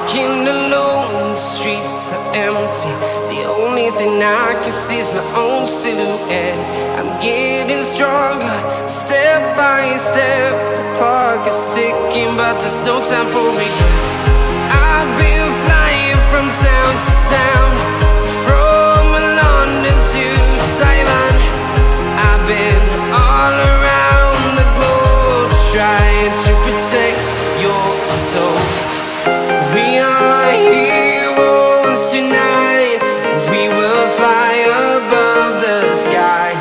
walking alone, the streets are empty. The only thing I can see is my own silhouette. I'm getting stronger, step by step. The clock is ticking, but there's no time for regrets. I've been flying from town to town, from London to Taiwan. I've been all around the globe, trying to protect your soul. We are heroes tonight. We will fly above the sky.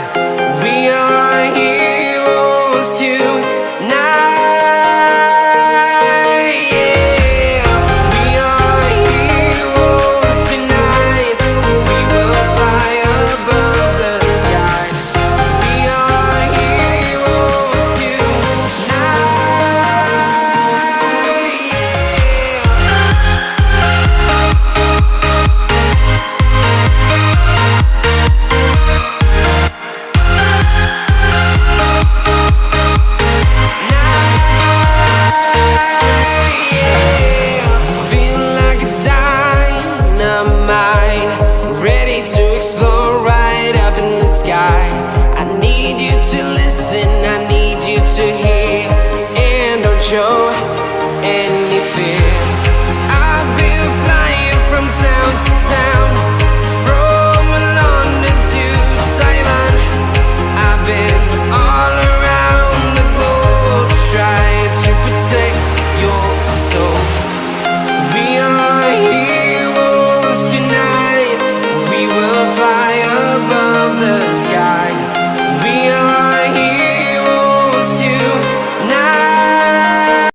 We are heroes tonight. Yeah. We are heroes tonight. We will fly above the sky. We are heroes tonight. Feeling like a dynamite, ready to explode right up in the sky. I need you to listen, I need you to hear, and don't show any fear.